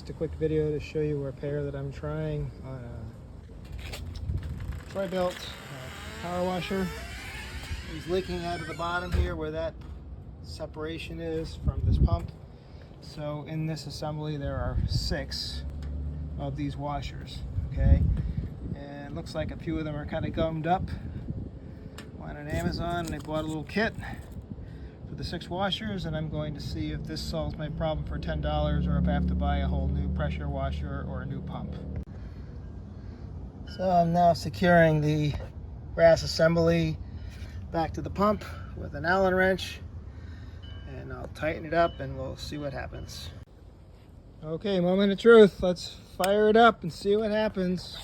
just a quick video to show you a repair that I'm trying on a Troy-Bilt power washer. He's leaking out of the bottom here where that separation is from this pump. So in this assembly there are 6 of these washers, okay? And it looks like a few of them are kind of gummed up. Went on Amazon and they bought a little kit for the 6 washers, and I'm going to see if this solves my problem for $10 or if I have to buy a whole new pressure washer or a new pump. So I'm now securing the brass assembly back to the pump with an Allen wrench, and I'll tighten it up and we'll see what happens. Okay, moment of truth. Let's fire it up and see what happens.